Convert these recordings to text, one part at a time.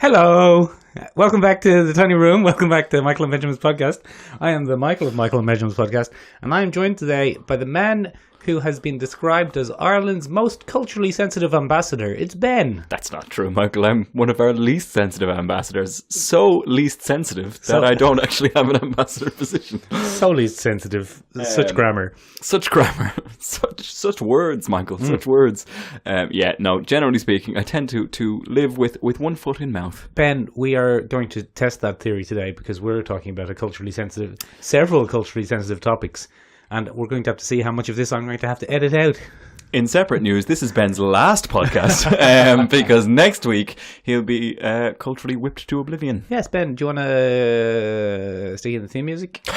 Hello! Welcome back to the Tiny Room. Welcome back to Michael and Benjamin's podcast. I am the Michael of Michael and Benjamin's podcast, and I am joined today by the man who has been described as Ireland's most culturally sensitive ambassador. It's Ben. That's not true, Michael. I'm one of our least sensitive ambassadors. So least sensitive that I don't actually have an ambassador position. So least sensitive. Such grammar. Such grammar. Such words, Michael. Such words. Generally speaking, I tend to live with one foot in mouth. Ben, we are going to test that theory today because we're talking about several culturally sensitive topics. And we're going to have to see how much of this I'm going to have to edit out. In separate news, this is Ben's last podcast because next week he'll be culturally whipped to oblivion. Yes, Ben, do you want to stick in the theme music?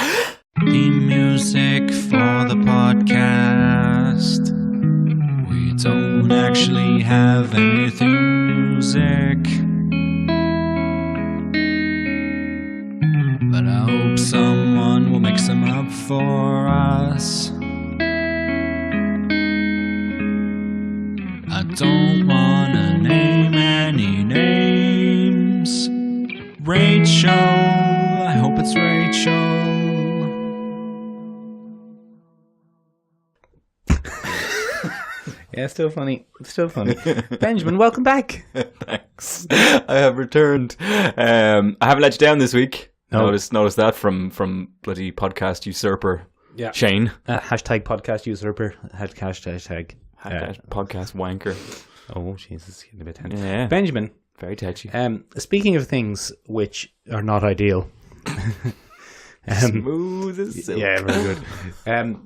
Theme music for the podcast. We don't actually have any theme music, but I hope someone will mix them up for us. I don't wanna name any names. Rachel, I hope it's Rachel. Yeah, still funny. Benjamin, welcome back. Thanks. I have returned. I haven't let you down this week. No. Notice that from bloody podcast usurper. Yeah. Shane. Hashtag podcast usurper. Hashtag podcast wanker. Oh, Jesus, getting a bit tense. Yeah. Benjamin. Very touchy. Speaking of things which are not ideal. Smooth as silk. Yeah, very good.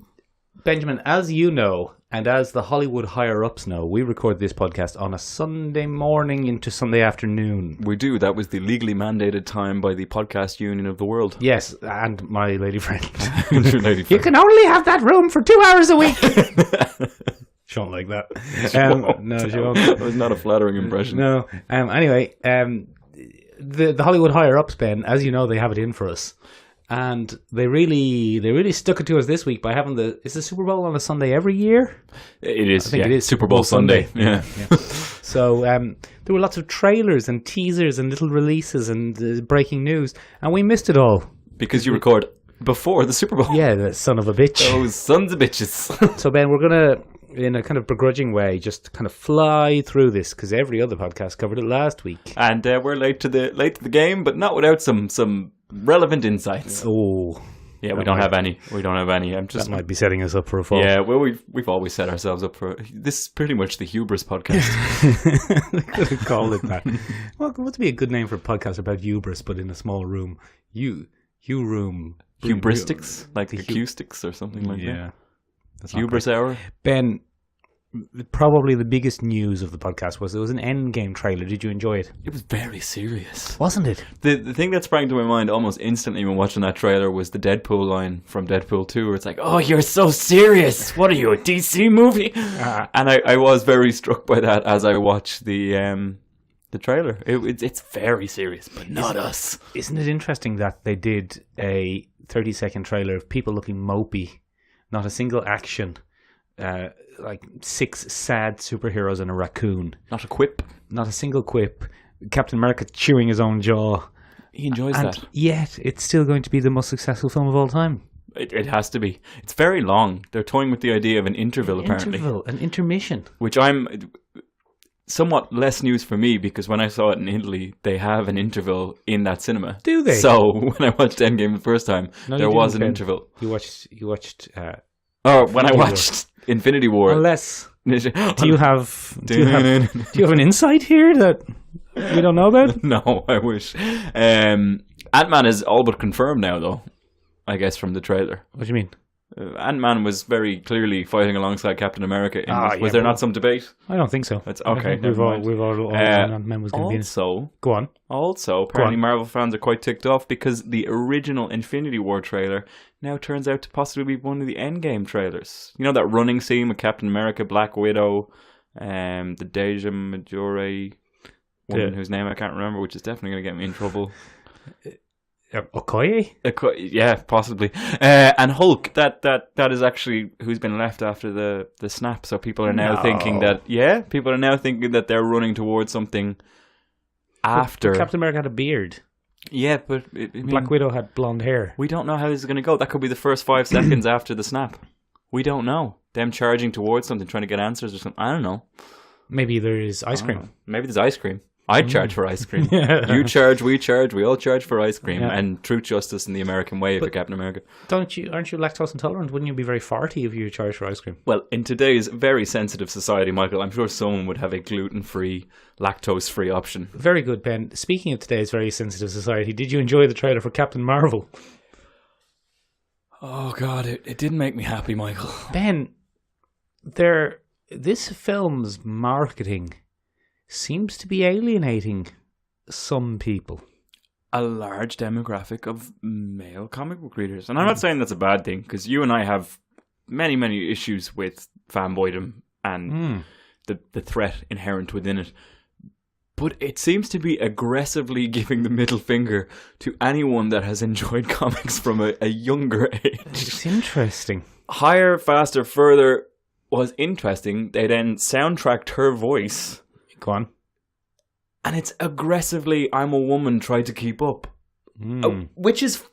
Benjamin, as you know, and as the Hollywood higher-ups know, we record this podcast on a Sunday morning into Sunday afternoon. We do. That was the legally mandated time by the Podcast Union of the World. Yes, and my lady friend. Your lady friend. You can only have that room for 2 hours a week. She won't like that. No, she won't. That was not a flattering impression. No. Anyway, the Hollywood higher-ups, Ben, as you know, they have it in for us. And they really stuck it to us this week by having is the Super Bowl on a Sunday every year? It is, I think it is Super Bowl Sunday. Yeah. So there were lots of trailers and teasers and little releases and breaking news, and we missed it all. Because you record before the Super Bowl. Yeah, the son of a bitch. Those sons of bitches. So Ben, we're going to, in a kind of begrudging way, just kind of fly through this because every other podcast covered it last week. And we're late to the game, but not without some relevant insights. Oh, yeah, we don't have any. That might be setting us up for a fall. Yeah, well, we've always set ourselves up for this. Is pretty much the hubris podcast. We could have called it that. Well, what would be a good name for a podcast about hubris, but in a small room? Room. Hubristics, like acoustics or something like that. Yeah, Hubris hour. Ben, probably the biggest news of the podcast was there was an Endgame trailer. Did you enjoy it? It was very serious, wasn't it? The thing that sprang to my mind almost instantly when watching that trailer was the Deadpool line from Deadpool 2, where it's like, "Oh, you're so serious. What are you, a DC movie?" And I was very struck by that as I watched the trailer. It's very serious, but not us. Isn't it interesting that they did a 30-second trailer of people looking mopey, not a single action. Like 6 sad superheroes and a raccoon. Not a quip. Not a single quip. Captain America chewing his own jaw. He enjoys that. Yet, it's still going to be the most successful film of all time. It has to be. It's very long. They're toying with the idea of an interval, apparently. An intermission. Which I'm... Somewhat less news for me, because when I saw it in Italy, they have an interval in that cinema. Do they? So, when I watched Endgame the first time, there was an interval. You watched... when I watched Infinity War. Unless, do you have an insight here that we don't know about? No, I wish. Ant-Man is all but confirmed now, though. I guess from the trailer. What do you mean? Ant-Man was very clearly fighting alongside Captain America. Was there not some debate? I don't think so. That's okay. We've all Ant-Man was going to be in. Also, go on. Also, apparently Marvel fans are quite ticked off because the original Infinity War trailer now turns out to possibly be one of the Endgame trailers. You know that running scene with Captain America, Black Widow, the Deja Majore woman whose name I can't remember, which is definitely going to get me in trouble. Okoye? Yeah, possibly. And Hulk, that is actually who's been left after the snap. So people are now thinking that, people are now thinking that they're running towards something after. Captain America had a beard. Yeah, but Black Widow had blonde hair. We don't know how this is going to go. That could be the first 5 seconds after the snap. We don't know. Them charging towards something, trying to get answers or something. I don't know. Maybe there is ice cream. Maybe there's ice cream. I'd charge for ice cream. You charge, we all charge for ice cream. Yeah. And truth, justice in the American way of Captain America. Aren't you lactose intolerant? Wouldn't you be very farty if you charged for ice cream? Well, in today's very sensitive society, Michael, I'm sure someone would have a gluten-free, lactose-free option. Very good, Ben. Speaking of today's very sensitive society, did you enjoy the trailer for Captain Marvel? Oh, God, it didn't make me happy, Michael. Ben, this film's marketing seems to be alienating some people. A large demographic of male comic book readers. And I'm not saying that's a bad thing, because you and I have many, many issues with fanboydom and the threat inherent within it. But it seems to be aggressively giving the middle finger to anyone that has enjoyed comics from a younger age. It's interesting. Higher, Faster, Further was interesting. They then soundtracked her voice. Go on. And it's aggressively, I'm a woman, try to keep up. Which is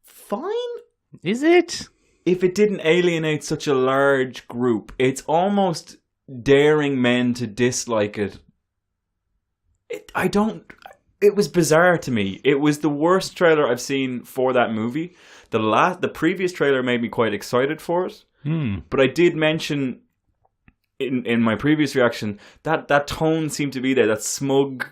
fine. Is it? If it didn't alienate such a large group, it's almost daring men to dislike it. It was bizarre to me. It was the worst trailer I've seen for that movie. The previous trailer made me quite excited for it. But I did mention in my previous reaction that tone seemed to be there, that smug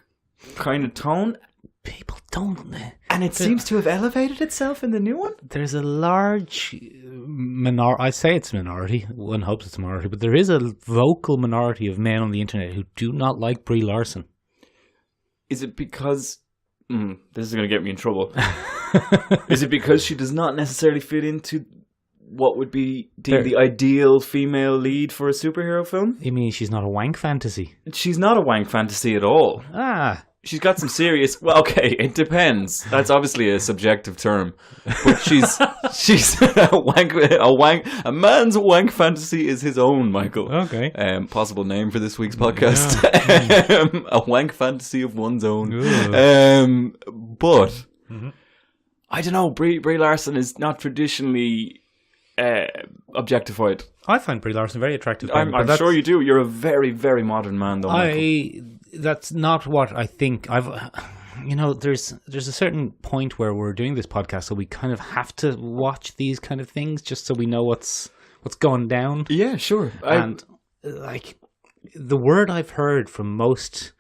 kind of tone. People don't. And it seems to have elevated itself in the new one. There's a large minority. I say it's a minority. One hopes it's a minority, but there is a vocal minority of men on the internet who do not like Brie Larson. Is it because... this is going to get me in trouble. Is it because she does not necessarily fit into what would be the ideal female lead for a superhero film? You mean she's not a wank fantasy? She's not a wank fantasy at all. She's got some serious... Well, okay, it depends. That's obviously a subjective term. But she's a man's wank fantasy is his own, Michael. Okay. Possible name for this week's podcast. A wank fantasy of one's own. But I don't know. Brie Larson is not traditionally objectionified. I find Brie Larson very attractive. I'm sure you do. You're a very, very modern man, though, Michael. That's not what I think. There's a certain point where we're doing this podcast, so we kind of have to watch these kind of things just so we know what's going down. Yeah, sure. And the word I've heard from most,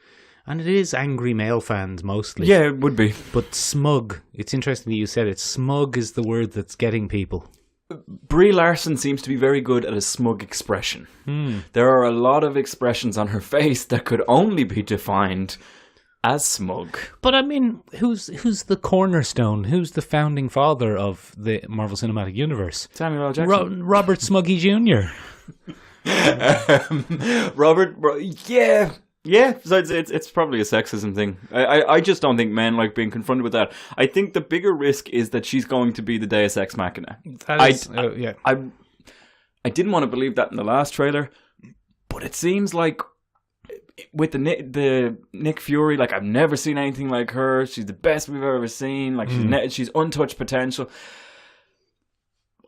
and it is angry male fans mostly. Yeah, it would be. But smug. It's interesting that you said it. Smug is the word that's getting people. Brie Larson seems to be very good at a smug expression. There are a lot of expressions on her face that could only be defined as smug. But I mean, who's the cornerstone? Who's the founding father of the Marvel Cinematic Universe? Samuel L. Jackson. Robert Smuggy Jr. Yeah, so it's probably a sexism thing. I just don't think men like being confronted with that. I think the bigger risk is that she's going to be the Deus Ex Machina. I didn't want to believe that in the last trailer, but it seems like with the Nick Fury, like I've never seen anything like her. She's the best we've ever seen. Like she's untouched potential.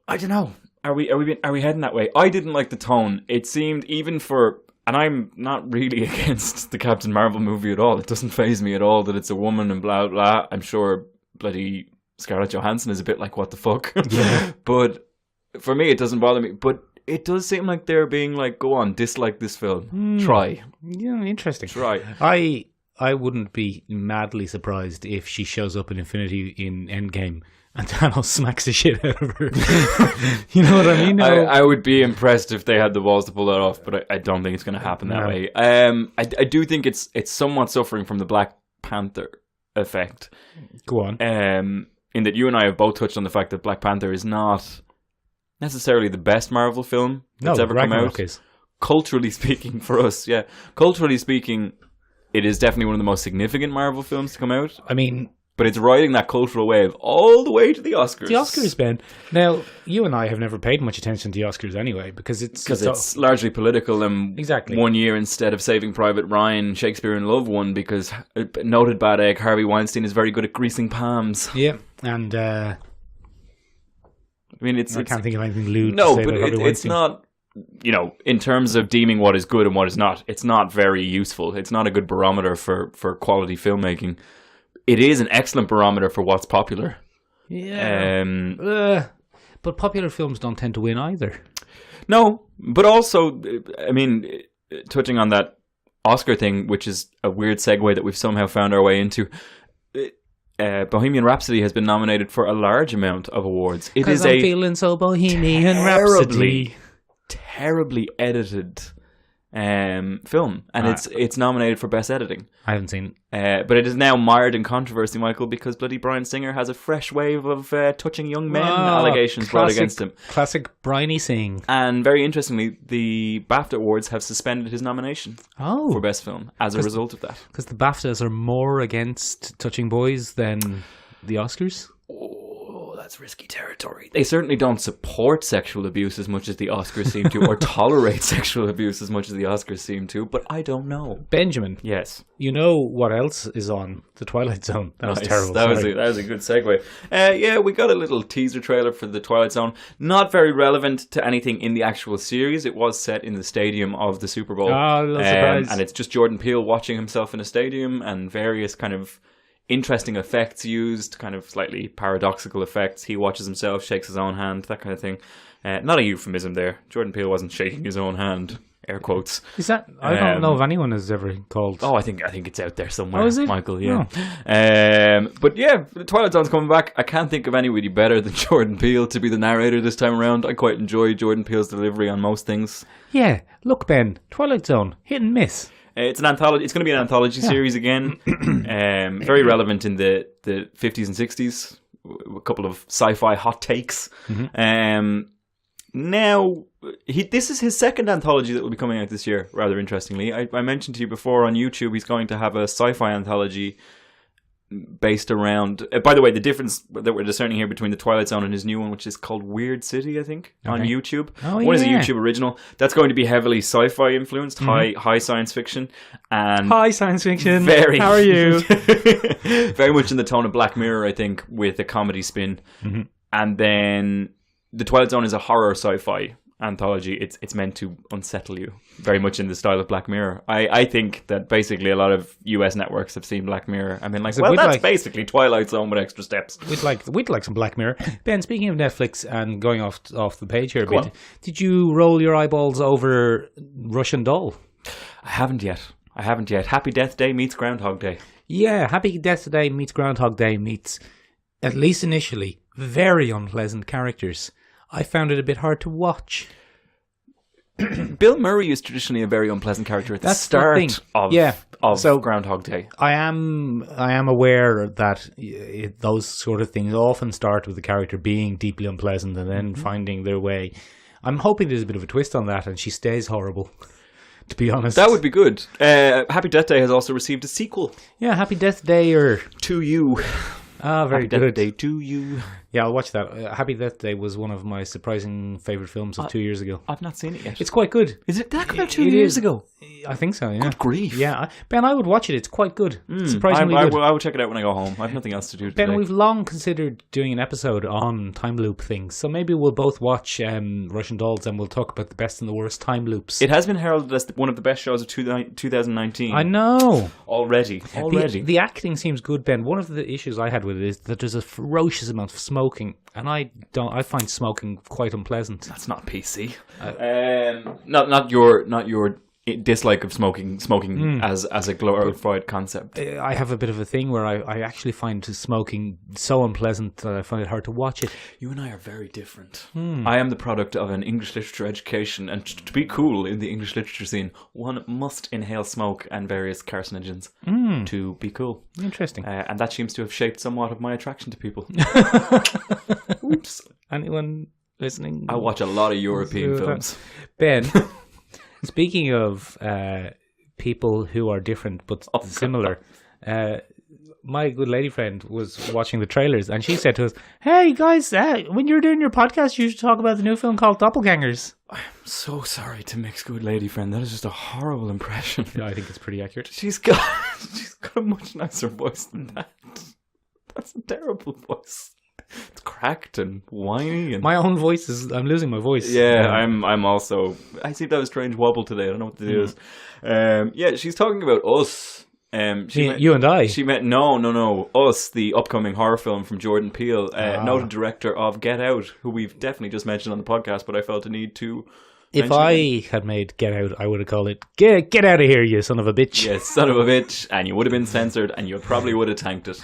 I don't know. Are we heading that way? I didn't like the tone. It seemed even for. And I'm not really against the Captain Marvel movie at all. It doesn't faze me at all that it's a woman and blah, blah. I'm sure bloody Scarlett Johansson is a bit like, what the fuck? Yeah. But for me, it doesn't bother me. But it does seem like they're being like, go on, dislike this film. Try. Yeah, interesting. Try. I wouldn't be madly surprised if she shows up in Infinity in Endgame and Thanos smacks the shit out of her. You know what I mean? I would be impressed if they had the balls to pull that off, but I don't think it's going to happen that way. I do think it's somewhat suffering from the Black Panther effect. Go on. In that you and I have both touched on the fact that Black Panther is not necessarily the best Marvel film that's ever come out. Is. Culturally speaking, for us, yeah. Culturally speaking, it is definitely one of the most significant Marvel films to come out. I mean, But it's riding that cultural wave all the way to the Oscars. The Oscars, Ben. Now, you and I have never paid much attention to the Oscars anyway, because it's largely political. And exactly. One year, instead of Saving Private Ryan, Shakespeare in Love won because noted bad egg Harvey Weinstein is very good at greasing palms. Yeah, and I mean, I can't think of anything lewd. No, to say but about Harvey it's Weinstein. not. In terms of deeming what is good and what is not, it's not very useful. It's not a good barometer for quality filmmaking. It is an excellent barometer for what's popular. Yeah. But popular films don't tend to win either. No, but also, I mean, touching on that Oscar thing, which is a weird segue that we've somehow found our way into, Bohemian Rhapsody has been nominated for a large amount of awards. It is I'm feeling so Bohemian Rhapsody. Terribly edited film, and it's nominated for Best Editing. I haven't seen but it is now mired in controversy, Michael, because bloody Bryan Singer has a fresh wave of touching young men allegations brought against him. Classic Bryony Singh. And very interestingly, the BAFTA Awards have suspended his nomination for Best Film as a result of that. Because the BAFTAs are more against touching boys than the Oscars? Oh, that's risky territory. They certainly don't support sexual abuse as much as the Oscars seem to, or tolerate sexual abuse as much as the Oscars seem to, but I don't know. Benjamin. Yes. You know what else is on? The Twilight Zone. That was terrible. That was a good segue. Yeah, we got a little teaser trailer for The Twilight Zone. Not very relevant to anything in the actual series. It was set in the stadium of the Super Bowl. Oh, little surprise. And it's just Jordan Peele watching himself in a stadium and various kind of interesting effects used, kind of slightly paradoxical effects. He watches himself, shakes his own hand, that kind of thing. Not a euphemism there. Jordan Peele wasn't shaking his own hand. Air quotes. Is that? I don't know if anyone has ever called. Oh, I think it's out there somewhere. Oh, is it? Michael? Yeah. Oh. But yeah, the Twilight Zone's coming back. I can't think of anybody better than Jordan Peele to be the narrator this time around. I quite enjoy Jordan Peele's delivery on most things. Yeah. Look, Ben. Twilight Zone. Hit and miss. It's an anthology. It's going to be an anthology series again. Very relevant in the 50s and 60s. A couple of sci-fi hot takes. Mm-hmm. Now, this is his second anthology that will be coming out this year, rather interestingly. I mentioned to you before on YouTube he's going to have a sci-fi anthology based around... by the way, the difference that we're discerning here between The Twilight Zone and his new one, which is called Weird City, I think, on YouTube. One is a YouTube original. That's going to be heavily sci-fi influenced, high science fiction. And high science fiction. How are you? Very much in the tone of Black Mirror, I think, with a comedy spin. Mm-hmm. And then The Twilight Zone is a horror sci-fi anthology. It's meant to unsettle you, very much in the style of Black Mirror. I think that basically a lot of US networks have seen Black Mirror. I mean, like, well, that's basically Twilight Zone with extra steps. We'd like some Black Mirror. Ben, speaking of Netflix and going off the page here a bit, did you roll your eyeballs over Russian Doll? I haven't yet. Happy Death Day meets Groundhog Day. Yeah, Happy Death Day meets Groundhog Day meets, at least initially, very unpleasant characters. I found it a bit hard to watch. Bill Murray is traditionally a very unpleasant character at the start of Groundhog Day. I am aware that those sort of things often start with the character being deeply unpleasant and then finding their way. I'm hoping there's a bit of a twist on that and she stays horrible, to be honest. That would be good. Happy Death Day has also received a sequel. Yeah, Happy Death Day To You. Ah, very good. Happy Death Day to You. Yeah, I'll watch that. Happy Death Day was one of my surprising favourite films of 2 years ago. I've not seen it yet. It's quite good. Is it that about 2 years ago? I think so, yeah. Good grief. Yeah. Ben, I would watch it. It's quite good. Surprisingly good. I will check it out when I go home. I have nothing else to do today. Ben, we've long considered doing an episode on time loop things, so maybe we'll both watch Russian Dolls and we'll talk about the best and the worst time loops. It has been heralded as one of the best shows of 2019. I know. Already. The acting seems good, Ben. One of the issues I had with it is that there's a ferocious amount of smoking, and I find smoking quite unpleasant. That's not PC. Not your dislike of smoking as a glorified concept. I have a bit of a thing where I actually find smoking so unpleasant that I find it hard to watch it. You and I are very different. I am the product of an English literature education, and to be cool in the English literature scene, one must inhale smoke and various carcinogens to be cool. Interesting. And that seems to have shaped somewhat of my attraction to people. Oops. Anyone listening? I watch a lot of European films. Ben, speaking of people who are different but similar, my good lady friend was watching the trailers, and she said to us, "Hey guys, when you're doing your podcast, you should talk about the new film called Doppelgangers." I'm so sorry to Mick's good lady friend. That is just a horrible impression. Yeah, I think it's pretty accurate. She's got a much nicer voice than that. That's a terrible voice. It's cracked and whiny, and My own voice I'm losing my voice. yeah, I'm also. I seem to have a strange wobble today. I don't know what the deal is. Yeah, she's talking about Us. You and I. She met no Us, the upcoming horror film from Jordan Peele, noted director of Get Out, who we've definitely just mentioned on the podcast, but I felt a need to. If I had made Get Out, I would have called it Get Out of Here, you son of a bitch. Yes, son of a bitch, and you would have been censored, and you probably would have tanked it,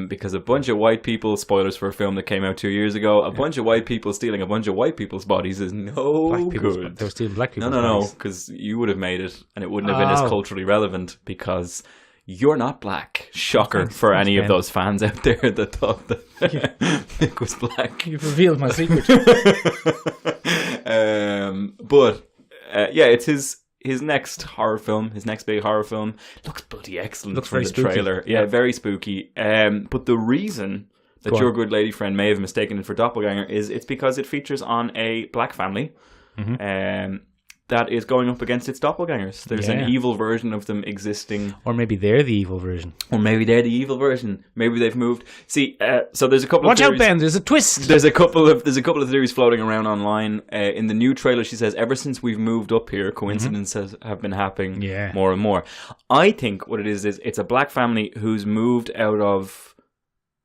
because a bunch of white people, spoilers for a film that came out 2 years ago, a bunch of white people stealing a bunch of white people's bodies is no good. They were stealing black people's No, bodies. because you would have made it, and it wouldn't have been as culturally relevant, because you're not black. Shocker for any of those fans out there that thought that Nick was black. You've revealed my secret. Yeah, it's his next horror film, his next big horror film. Looks bloody excellent. Looks from very the spooky. trailer. Yeah, very spooky. But the reason that your good lady friend may have mistaken it for Doppelganger is it's because it features on a black family. That is going up against its doppelgangers. There's an evil version of them existing. Or maybe they're the evil version. Or maybe they're the evil version. Maybe they've moved. See, so there's a couple of theories. Watch out, Ben, there's a twist. There's a couple of theories floating around online. In the new trailer, she says, ever since we've moved up here, coincidences have been happening more and more. I think what it is it's a black family who's moved out of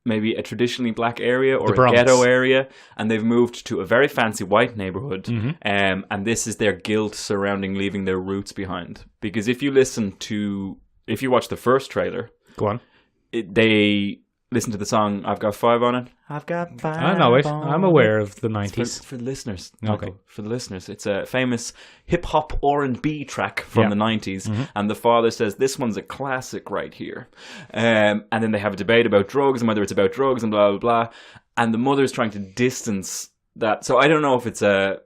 maybe a traditionally black area or a ghetto area, and they've moved to a very fancy white neighborhood, and this is their guilt surrounding leaving their roots behind. Because if you watch the first trailer, go on, they listen to the song "I've Got Five" on it. I've got five. I know it. I'm aware of the 90s. For the listeners, okay. For the listeners, it's a famous hip hop R&B track from the 90s, and the father says this one's a classic right here. And then they have a debate about drugs and whether it's about drugs and blah blah blah. And the mother's trying to distance that. So I don't know if it's a.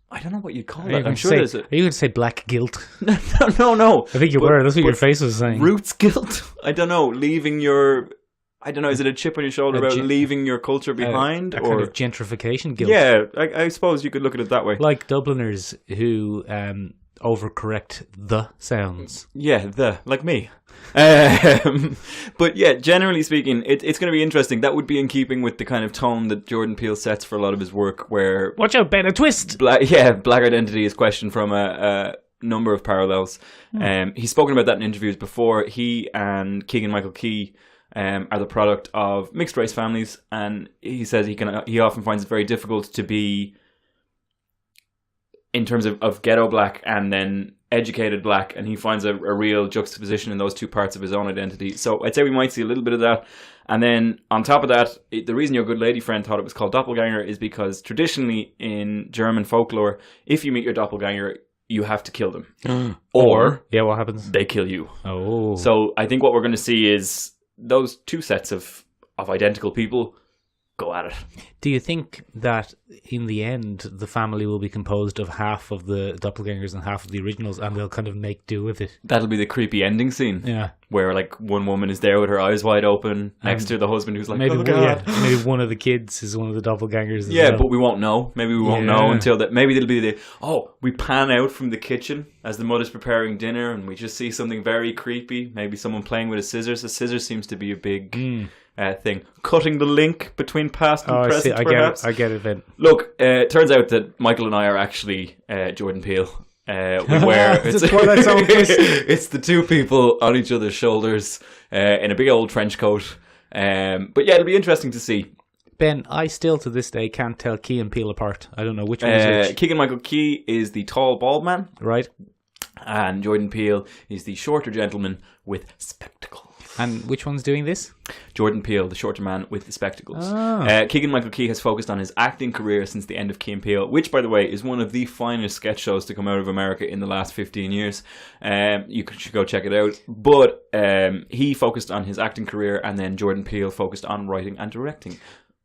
I don't know what you'd call that. I'm sure there's a. Are you going to say black guilt? No. I think you were. That's what your face was saying. Roots guilt. I don't know. Leaving your. I don't know, is it a chip on your shoulder about leaving your culture behind? Or kind of gentrification guilt? Yeah, I suppose you could look at it that way. Like Dubliners who overcorrect the sounds. Yeah, like me. But yeah, generally speaking, it's going to be interesting. That would be in keeping with the kind of tone that Jordan Peele sets for a lot of his work, where... Watch out, Ben, a twist! Black identity is questioned from a number of parallels. He's spoken about that in interviews before. He and Keegan-Michael Key... are the product of mixed race families, and he says he often finds it very difficult to be in terms of ghetto black and then educated black, and he finds a real juxtaposition in those two parts of his own identity. So I'd say we might see a little bit of that. And then on top of that, the reason your good lady friend thought it was called Doppelganger is because traditionally in German folklore, if you meet your doppelganger, you have to kill them. Or what happens? They kill you. Oh. So I think what we're going to see is those two sets of identical people go at it. Do you think that in the end the family will be composed of half of the doppelgangers and half of the originals, and they'll kind of make do with it? That'll be the creepy ending scene. Yeah. Where like one woman is there with her eyes wide open next to the husband who's like, maybe, oh God. Maybe one of the kids is one of the doppelgangers as Yeah, well. but we won't know. Maybe we won't know until that. Maybe it'll be we pan out from the kitchen as the mother's preparing dinner and we just see something very creepy. Maybe someone playing with a scissors. A scissors seems to be a big thing. Cutting the link between past and present, perhaps. I get it, Ben. Look, it turns out that Michael and I are actually Jordan Peele. Where it's the two people on each other's shoulders in a big old trench coat. But yeah, it'll be interesting to see. Ben, I still to this day can't tell Key and Peele apart. I don't know which one is which. Keegan-Michael Key is the tall bald man. Right. And Jordan Peele is the shorter gentleman with spectacles. And which one's doing this? Jordan Peele, the shorter man with the spectacles. Keegan-Michael Key has focused on his acting career since the end of Key and Peele, which, by the way, is one of the finest sketch shows to come out of America in the last 15 years. You should go check it out. But he focused on his acting career, and then Jordan Peele focused on writing and directing.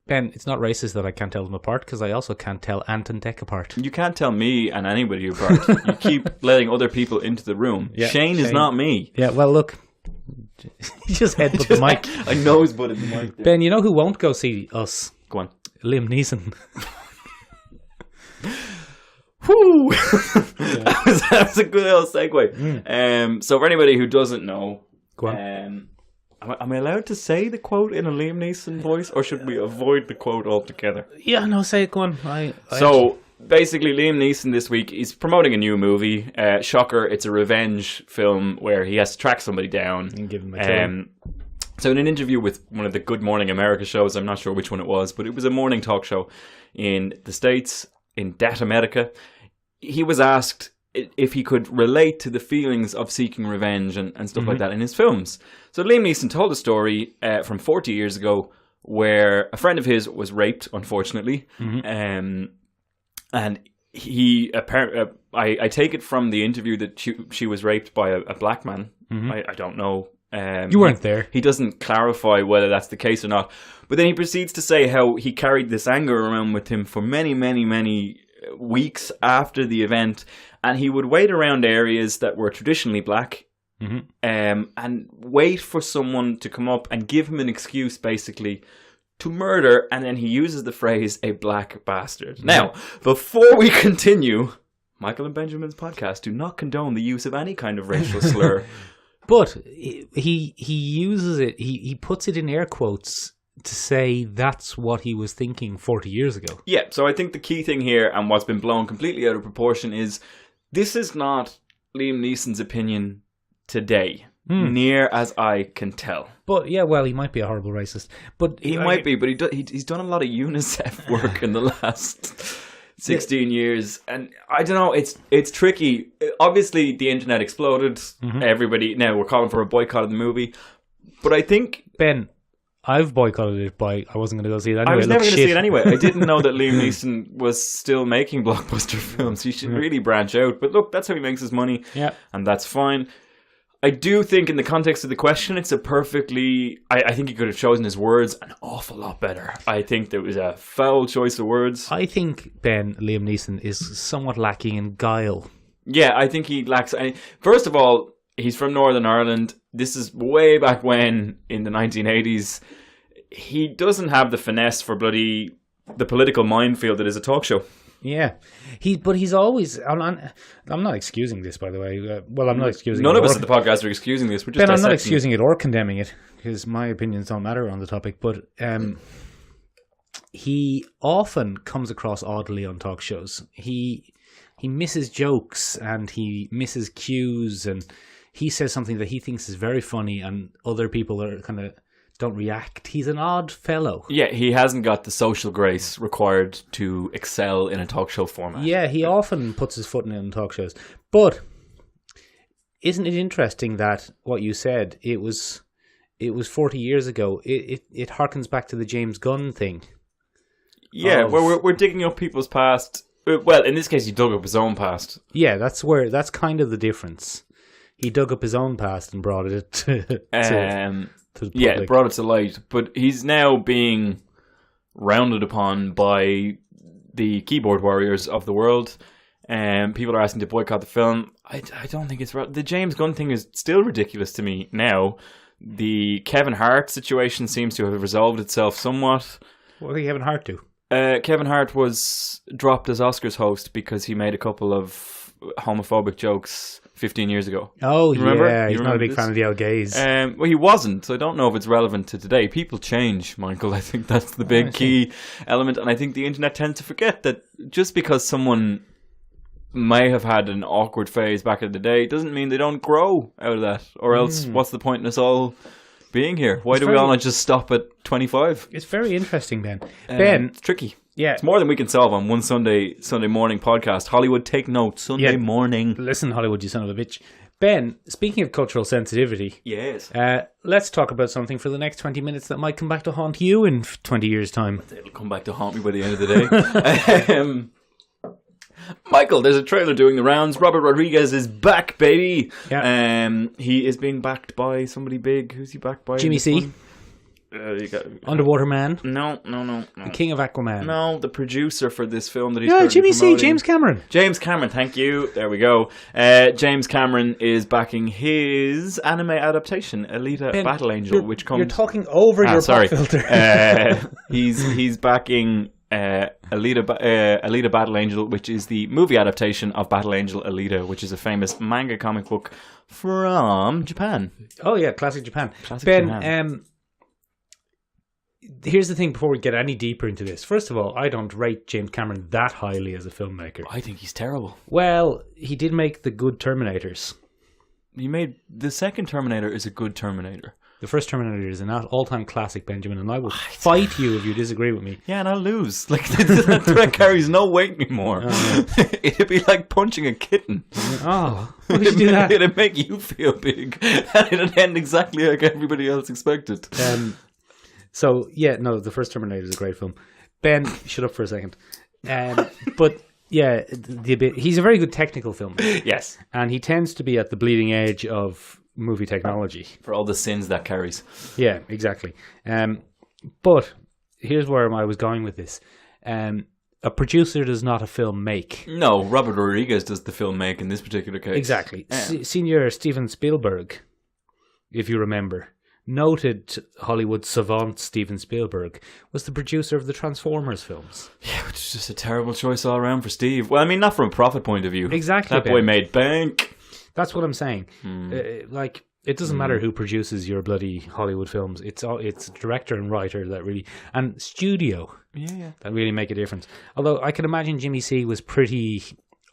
Ben, it's not racist that I can't tell them apart, because I also can't tell Ant and Dec apart. You can't tell me and anybody apart. You keep letting other people into the room. Yeah, Shane is not me. Yeah, well, look... He just headbutt the mic. I nose butted the mic. Ben, you know who won't go see us? Go on. Liam Neeson. Whew. That was a good little segue. So for anybody who doesn't know, Go on. am I allowed to say the quote in a Liam Neeson voice, or should we avoid the quote altogether? Yeah, no, say it. Go on. Basically, Liam Neeson this week, he's promoting a new movie. Shocker, it's a revenge film where he has to track somebody down. And give him a killing. So in an interview with one of the Good Morning America shows, I'm not sure which one it was, but it was a morning talk show in the States, in America. He was asked if he could relate to the feelings of seeking revenge and stuff like that in his films. So Liam Neeson told a story from 40 years ago where a friend of his was raped, unfortunately. And he apparently, I take it from the interview that she was raped by a black man. I don't know. You weren't there. He doesn't clarify whether that's the case or not. But then he proceeds to say how he carried this anger around with him for many, many, many weeks after the event. And he would wait around areas that were traditionally black and wait for someone to come up and give him an excuse, basically, to murder. And then he uses the phrase, a black bastard. Now, before we continue, Michael and Benjamin's podcast do not condone the use of any kind of racial slur. But he uses it, he puts it in air quotes to say that's what he was thinking 40 years ago. Yeah, so I think the key thing here, and what's been blown completely out of proportion, is this is not Liam Neeson's opinion today, near as I can tell. But yeah, well, he might be a horrible racist. But he might be, but he's done a lot of UNICEF work in the last 16 years, and I don't know, it's tricky. Obviously, the internet exploded. Everybody, now we're calling for a boycott of the movie. But I think... Ben, I've boycotted it by I wasn't going to go see it anyway. I was never going to see it anyway. I didn't know that Liam Neeson was still making blockbuster films. He should really branch out. But look, that's how he makes his money. Yeah. And that's fine. I do think in the context of the question, it's a perfectly... I think he could have chosen his words an awful lot better. I think there was a foul choice of words. I think, Ben, Liam Neeson is somewhat lacking in guile. Yeah, I think he lacks... First of all, he's from Northern Ireland. This is way back when, in the 1980s. He doesn't have the finesse for the political minefield that is a talk show. Yeah, but he's always... I'm not excusing this, by the way. I'm not excusing it. None of us at the podcast are excusing this. We're just I'm not excusing it or condemning it, because my opinions don't matter on the topic. But he often comes across oddly on talk shows. He misses jokes and he misses cues, and he says something that he thinks is very funny, and other people are kind of... don't react. He's an odd fellow. Yeah, he hasn't got the social grace required to excel in a talk show format. Yeah, he often puts his foot in talk shows. But isn't it interesting that what you said, it was 40 years ago. It harkens back to the James Gunn thing. Yeah, where we're digging up people's past. Well, in this case, he dug up his own past. Yeah, that's kind of the difference. He dug up his own past and brought it to it brought it to light, but he's now being rounded upon by the keyboard warriors of the world, and people are asking to boycott the film. I don't think it's right. The James Gunn thing is still ridiculous to me now. The Kevin Hart situation seems to have resolved itself somewhat. What did Kevin Hart do? Kevin Hart was dropped as Oscars host because he made a couple of homophobic jokes 15 years ago. Oh, yeah. He's not a big fan of the old gays. Well, he wasn't, so I don't know if it's relevant to today. People change, Michael. I think that's the big key element. And I think the internet tends to forget that just because someone may have had an awkward phase back in the day doesn't mean they don't grow out of that. Or else, what's the point in us all being here? Why do we all not just stop at 25? It's very interesting, Ben. Ben, it's tricky. Yeah. It's more than we can solve on one Sunday morning podcast. Hollywood, take note. Sunday morning. Listen, Hollywood, you son of a bitch. Ben, speaking of cultural sensitivity, yes, let's talk about something for the next 20 minutes that might come back to haunt you in 20 years' time. It'll come back to haunt me by the end of the day. Michael, there's a trailer doing the rounds. Robert Rodriguez is back, baby. Yeah. He is being backed by somebody big. Who's he backed by? Jimmy C. You got Underwater Man, no. King of Aquaman. No, the producer for this film that he's Yeah, currently Jimmy C. promoting. James Cameron. James Cameron, thank you. There we go. James Cameron is backing his anime adaptation, Alita Ben, Battle Angel, which comes. You're talking over your sorry. pop filter. He's backing Alita Battle Angel, which is the movie adaptation of Battle Angel Alita, which is a famous manga comic book from Japan. Oh yeah, classic Japan. Classic Ben, Japan. Here's the thing before we get any deeper into this. First of all, I don't rate James Cameron that highly as a filmmaker. I think he's terrible. Well, he did make the good Terminators. He made the second Terminator is a good Terminator. The first Terminator is an all-time classic, Benjamin, and I will fight you if you disagree with me. Yeah, and I'll lose. Like that carries no weight anymore. It'd be like punching a kitten. Oh, why would you do that? It'd make you feel big, and it'd end exactly like everybody else expected. So yeah, no, the first Terminator is a great film. Ben, shut up for a second. But yeah, he's a very good technical filmmaker. Yes, and he tends to be at the bleeding edge of movie technology for all the sins that carries. Yeah, exactly. But here's where I was going with this. A producer does not a film make. No, Robert Rodriguez does the film make in this particular case. Exactly. Senior Steven Spielberg, if you remember, noted Hollywood savant Steven Spielberg was the producer of the Transformers films. Yeah, which is just a terrible choice all around for Steve. Well, I mean, not from a profit point of view. Exactly. That boy made bank. That's what I'm saying. It doesn't matter who produces your bloody Hollywood films. It's director and writer that really, and studio that really make a difference. Although I can imagine Jimmy C was pretty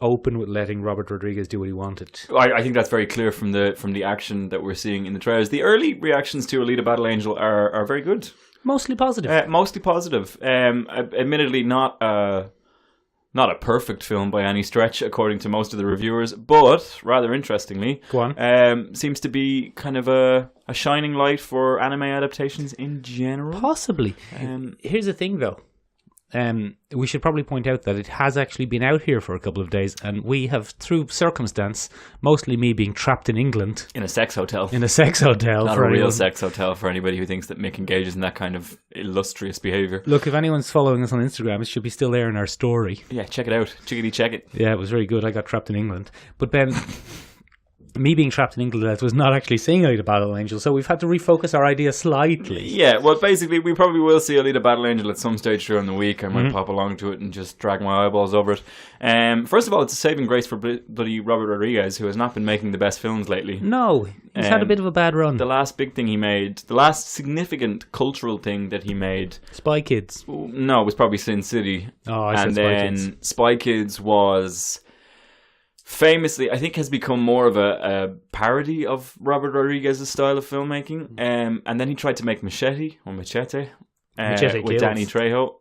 open with letting Robert Rodriguez do what he wanted. I think that's very clear from the action that we're seeing in the trailers. The early reactions to Alita Battle Angel are very good. Mostly positive. Admittedly, not a perfect film by any stretch, according to most of the reviewers, but rather interestingly, go on. Seems to be kind of a shining light for anime adaptations in general. Possibly. Here's the thing, though. We should probably point out that it has actually been out here for a couple of days, and we have, through circumstance, mostly me being trapped in England. In a sex hotel. In a sex hotel. Not a real sex hotel for anybody who thinks that Mick engages in that kind of illustrious behaviour. Look, if anyone's following us on Instagram, it should be still there in our story. Yeah, check it out. Chickadee check it. Yeah, it was very good. I got trapped in England. But Ben... me being trapped in England was not actually seeing Alita Battle Angel, so we've had to refocus our idea slightly. Yeah, well, basically, we probably will see Alita Battle Angel at some stage during the week. I might pop along to it and just drag my eyeballs over it. First of all, it's a saving grace for bloody Robert Rodriguez, who has not been making the best films lately. No, he's had a bit of a bad run. The last big thing he made, the last significant cultural thing that he made... Spy Kids. No, it was probably Sin City. Oh, I said Spy Kids. And then Spy Kids was... famously, I think, has become more of a parody of Robert Rodriguez's style of filmmaking. And then he tried to make Machete with Danny Trejo.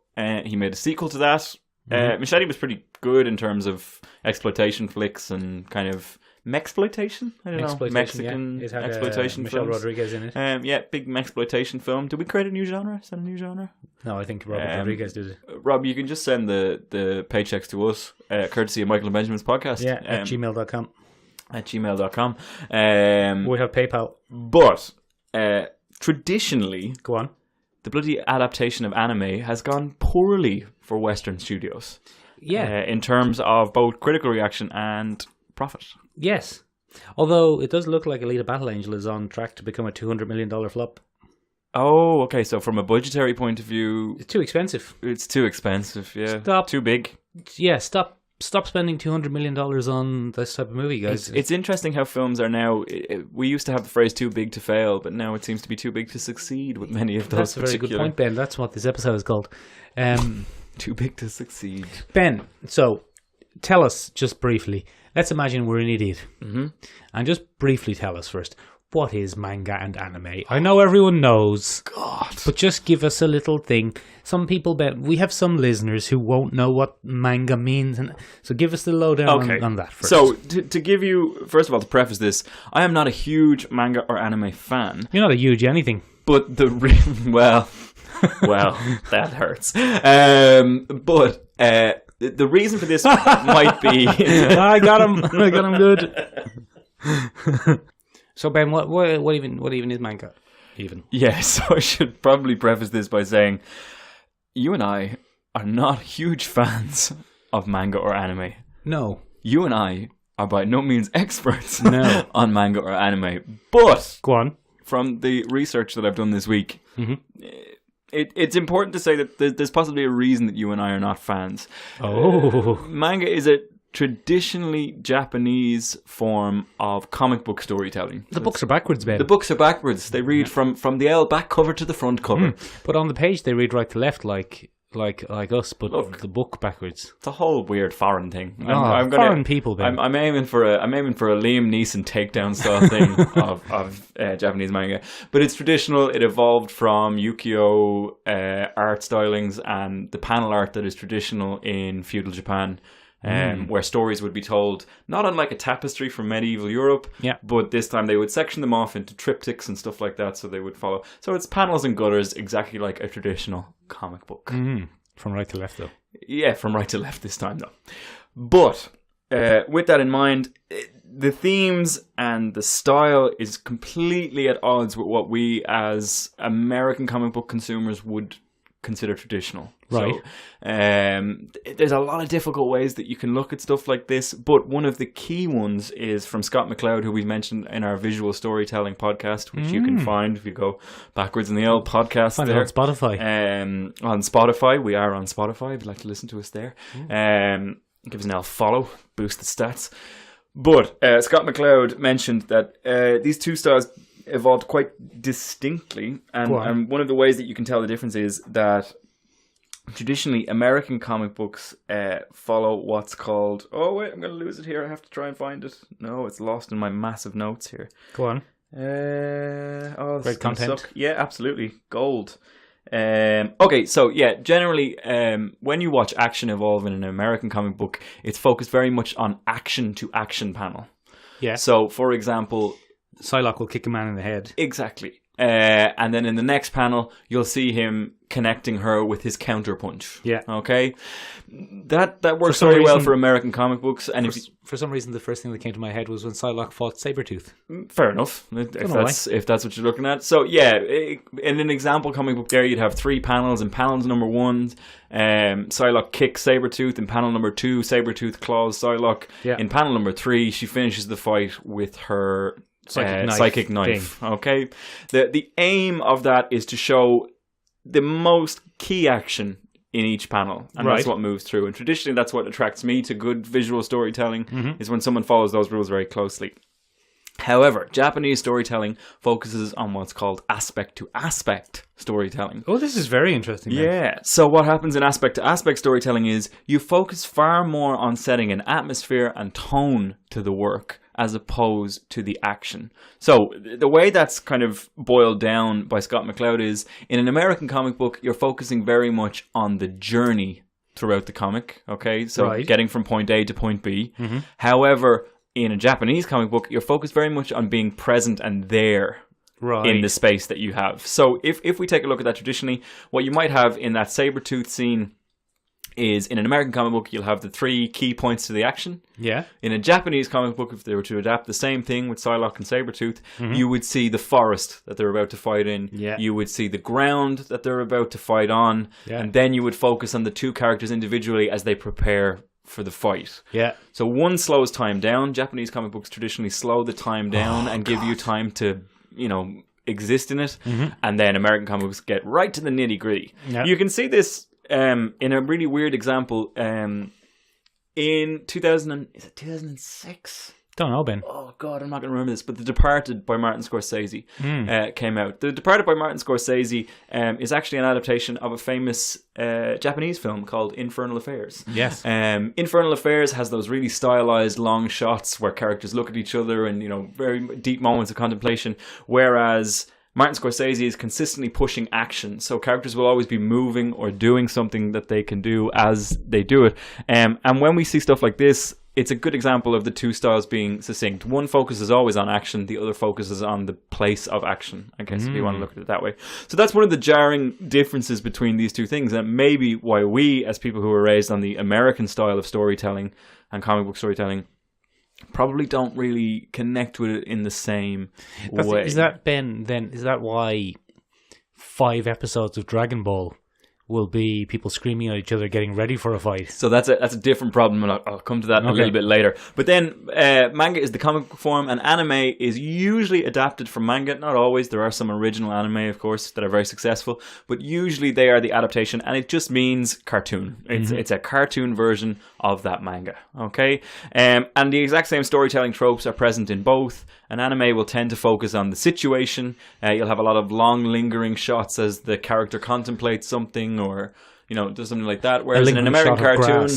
He made a sequel to that. Machete was pretty good in terms of exploitation flicks and kind of mexploitation. I don't know, Mexican exploitation Michelle films. Rodriguez in it. Yeah, big mexploitation film. Did we create a new genre? Is that a new genre? No, I think Robert Rodriguez did it. Rob, you can just send the paychecks to us, courtesy of Michael and Benjamin's podcast. Yeah, at gmail.com. At gmail.com. We have PayPal. But traditionally, go on. The bloody adaptation of anime has gone poorly for Western studios. Yeah. In terms of both critical reaction and profit. Yes. Although it does look like Alita Battle Angel is on track to become a $200 million flop. Oh, okay. So from a budgetary point of view... It's too expensive. It's too expensive, yeah. Too big. Yeah, stop spending $200 million on this type of movie, guys. It's interesting how films are now... we used to have the phrase too big to fail, but now it seems to be too big to succeed with many of those. That's a very good point, Ben. That's what this episode is called. Too big to succeed. Ben, so tell us just briefly. Let's imagine we're an idiot. Mm-hmm. And just briefly tell us first, what is manga and anime? I know everyone knows. God. But just give us a little thing. Some people, we have some listeners who won't know what manga means. So give us the lowdown on that first. So to give you, first of all, to preface this, I am not a huge manga or anime fan. You're not a huge anything. But well, that hurts. But the reason for this might be... I got him good. So Ben, what even is manga? even. Yeah, so I should probably preface this by saying you and I are not huge fans of manga or anime. No. You and I are by no means experts No. on manga or anime. But Go on. from the research that I've done this week, Mm-hmm. it's important to say that there's possibly a reason that you and I are not fans. Oh. Manga is a traditionally Japanese form of comic book storytelling. The books are backwards, babe. The books are backwards. They read from the L back cover to the front cover. But on the page, they read right to left like us, but Look. the book backwards. It's a whole weird foreign thing. Foreign people, babe. I'm aiming for a Liam Neeson takedown style thing of Japanese manga, but it's traditional. It evolved from ukiyo art stylings and the panel art that is traditional in feudal Japan. Where stories would be told not unlike a tapestry from medieval Europe, but this time they would section them off into triptychs and stuff like that, so they would follow. So it's panels and gutters, exactly like a traditional comic book. From right to left, though. Yeah, from right to left this time, though. But with that in mind, the themes and the style is completely at odds with what we as American comic book consumers would consider traditional. Right. So, there's a lot of difficult ways that you can look at stuff like this, but one of the key ones is from Scott McCloud, who we've mentioned in our visual storytelling podcast, which you can find if you go backwards in the old podcast. Find it on Spotify. On Spotify. We are on Spotify if you'd like to listen to us there. Give us an L follow, boost the stats. But Scott McCloud mentioned that these two styles evolved quite distinctly, and one of the ways that you can tell the difference is that traditionally American comic books follow what's called, oh wait, I'm going to lose it here, I have to try and find it. No, it's lost in my massive notes here. Go on. Great content. Suck. Yeah, absolutely. Gold. Okay, so yeah, generally when you watch action evolve in an American comic book, it's focused very much on action to action panel. Yeah. So for example, Psylocke will kick a man in the head. Exactly. And then in the next panel, you'll see him connecting her with his counterpunch. Yeah. Okay? That works some very well reason- for American comic books. And For some reason, the first thing that came to my head was when Psylocke fought Sabretooth. fair enough, if that's what you're looking at. So yeah, in an example comic book there, you'd have 3 panels. In panels number 1, Psylocke kicks Sabretooth. In panel number 2, Sabretooth claws Psylocke. Yeah. In panel number 3, she finishes the fight with her Psychic knife. Okay, the aim of that is to show the most key action in each panel, and that's what moves through. And traditionally, that's what attracts me to good visual storytelling, is when someone follows those rules very closely. However, Japanese storytelling focuses on what's called aspect-to-aspect storytelling. Oh, this is very interesting. Then. Yeah. So what happens in aspect-to-aspect storytelling is you focus far more on setting an atmosphere and tone to the work as opposed to the action. So the way that's kind of boiled down by Scott McCloud is, in an American comic book, you're focusing very much on the journey throughout the comic. Okay, so getting from point A to point B. However, in a Japanese comic book, you're focused very much on being present and there in the space that you have. So if we take a look at that traditionally, what you might have in that Sabretooth scene is, in an American comic book, you'll have the 3 key points to the action. Yeah. In a Japanese comic book, if they were to adapt the same thing with Psylocke and Sabretooth, you would see the forest that they're about to fight in. Yeah. You would see the ground that they're about to fight on. Yeah. And then you would focus on the 2 characters individually as they prepare for the fight. Yeah. So one slows time down. Japanese comic books traditionally slow the time down and give you time to, exist in it. And then American comic books get right to the nitty gritty. Yeah. You can see this in a really weird example. In 2006? Don't know, Ben. Oh God, I'm not going to remember this, but The Departed by Martin Scorsese came out. The Departed by Martin Scorsese is actually an adaptation of a famous Japanese film called Infernal Affairs. Yes. Infernal Affairs has those really stylized long shots where characters look at each other and, very deep moments of contemplation, whereas Martin Scorsese is consistently pushing action, so characters will always be moving or doing something that they can do as they do it. And when we see stuff like this, it's a good example of the 2 styles being succinct. One focuses always on action, the other focuses on the place of action, I guess, if you want to look at it that way. So that's one of the jarring differences between these 2 things, and maybe why we, as people who were raised on the American style of storytelling and comic book storytelling, probably don't really connect with it in the same way. Is that, Ben, then, is that why 5 episodes of Dragon Ball will be people screaming at each other getting ready for a fight? So that's a different problem, and I'll come to that a little bit later. But then manga is the comic book form, and anime is usually adapted from manga. Not always. There are some original anime, of course, that are very successful, but usually they are the adaptation, and it just means cartoon. It's a cartoon version of that manga. Okay, and the exact same storytelling tropes are present in both. An anime will tend to focus on the situation. You'll have a lot of long, lingering shots as the character contemplates something, or does something like that. Whereas in an American cartoon,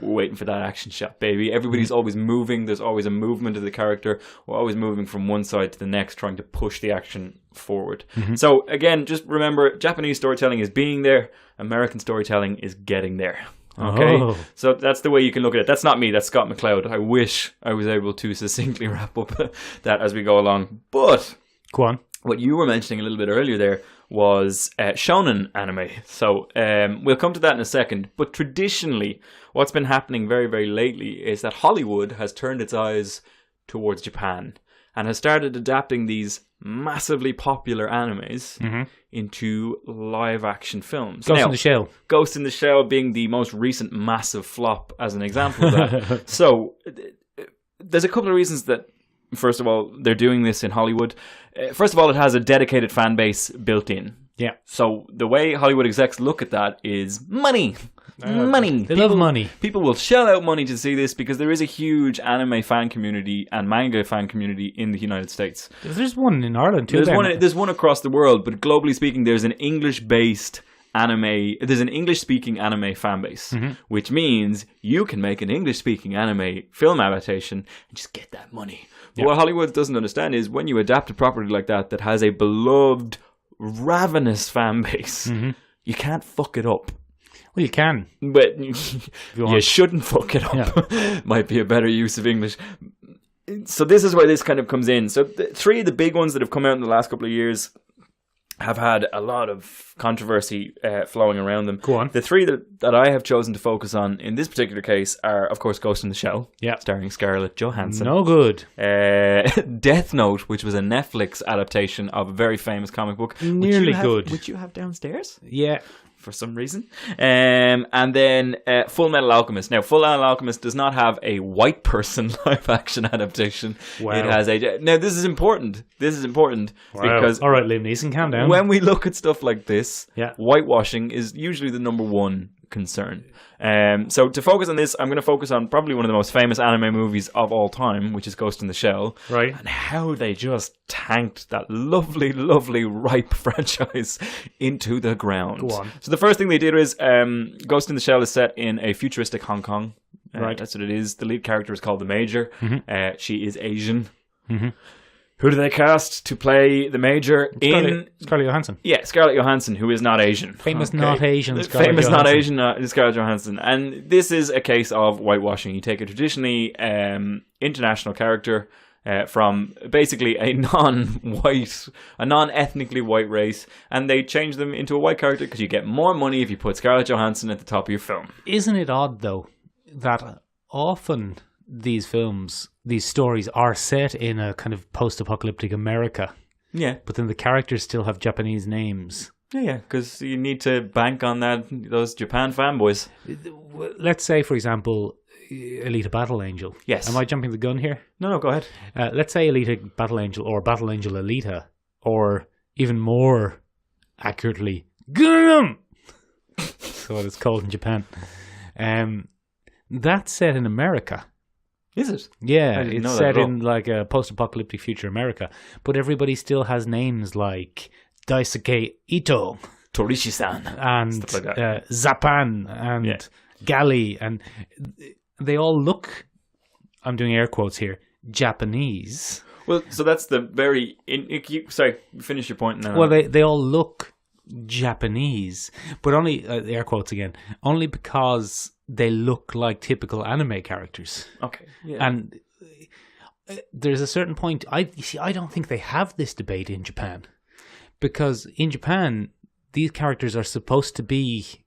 we're waiting for that action shot, baby. Everybody's always moving. There's always a movement of the character. We're always moving from one side to the next, trying to push the action forward. So again, just remember, Japanese storytelling is being there. American storytelling is getting there. Okay, so that's the way you can look at it. That's not me, that's Scott McLeod. I wish I was able to succinctly wrap up that as we go along. But go on. What you were mentioning a little bit earlier there was shonen anime. So we'll come to that in a second. But traditionally, what's been happening very, very lately is that Hollywood has turned its eyes towards Japan and has started adapting these massively popular animes into live-action films. Ghost in the Shell. Ghost in the Shell being the most recent massive flop as an example of that. So there's a couple of reasons that, first of all, they're doing this in Hollywood. First of all, it has a dedicated fan base built in. Yeah. So the way Hollywood execs look at that is money. Money. They love money. People will shell out money to see this because there is a huge anime fan community and manga fan community in the United States. There's one in Ireland too. There's one across the world, but globally speaking, there's an English-based anime. There's an English-speaking anime fan base, which means you can make an English-speaking anime film adaptation and just get that money. But what Hollywood doesn't understand is when you adapt a property like that has a beloved, ravenous fan base, you can't fuck it up. Well, you can. But you shouldn't fuck it up. Yeah. Might be a better use of English. So this is where this kind of comes in. So 3 of the big ones that have come out in the last couple of years have had a lot of controversy flowing around them. Go on. The 3 that I have chosen to focus on in this particular case are, of course, Ghost in the Shell, starring Scarlett Johansson. No good. Death Note, which was a Netflix adaptation of a very famous comic book. Nearly good. Which you have downstairs? Yeah. For some reason. And then Full Metal Alchemist. Now, Full Metal Alchemist does not have a white person live action adaptation. Wow. It has now, this is important. Because all right, Liam Neeson, calm down. When we look at stuff like this, whitewashing is usually the number one concern. So to focus on this, I'm going to focus on probably one of the most famous anime movies of all time, which is Ghost in the Shell. Right. And how they just tanked that lovely, lovely, ripe franchise into the ground. Go on. So the first thing they did was Ghost in the Shell is set in a futuristic Hong Kong. Right. That's what it is. The lead character is called the Major. She is Asian. Who do they cast to play the Major? Scarlett Johansson. Yeah, Scarlett Johansson, who is not Asian. Famous not Asian Scarlett Johansson. Not Asian Scarlett Johansson. And this is a case of whitewashing. You take a traditionally international character from basically a non-ethnically white race, and they change them into a white character because you get more money if you put Scarlett Johansson at the top of your film. Isn't it odd, though, that often these stories are set in a kind of post-apocalyptic America. Yeah. But then the characters still have Japanese names. Yeah, because you need to bank on those Japan fanboys. Let's say, for example, Alita Battle Angel. Yes. Am I jumping the gun here? No, go ahead. Let's say Alita Battle Angel or Battle Angel Alita, or even more accurately, Gundam! That's what it's called in Japan. That's set in America. Is it? Yeah, it's set in like a post-apocalyptic future America, but everybody still has names like Daisuke Ito, Torishi-san, and Zapan, and Gali, and they all look, I'm doing air quotes here, Japanese. Well, so that's the very... sorry, finish your point now. Well, they all look Japanese, but only, air quotes again, only because they look like typical anime characters. Okay. Yeah. And there's a certain point, I don't think they have this debate in Japan. Because in Japan, these characters are supposed to be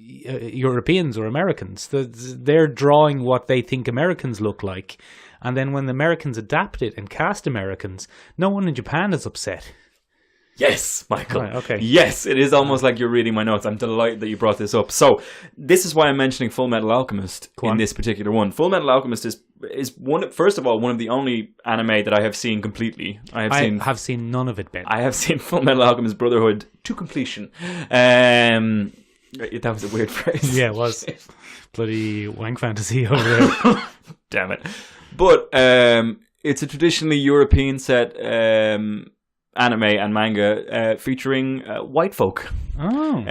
Europeans or Americans. They're drawing what they think Americans look like. And then when the Americans adapt it and cast Americans, no one in Japan is upset. Yes, Michael. Right, okay. Yes, it is almost like you're reading my notes. I'm delighted that you brought this up. So, this is why I'm mentioning Full Metal Alchemist in this particular one. Full Metal Alchemist is one. First of all, one of the only anime that I have seen completely. I have seen none of it, Ben. I have seen Full Metal Alchemist Brotherhood to completion. That was a weird phrase. Yeah, it was. Bloody wank fantasy over there. Damn it. But it's a traditionally European set anime and manga featuring white folk. Oh.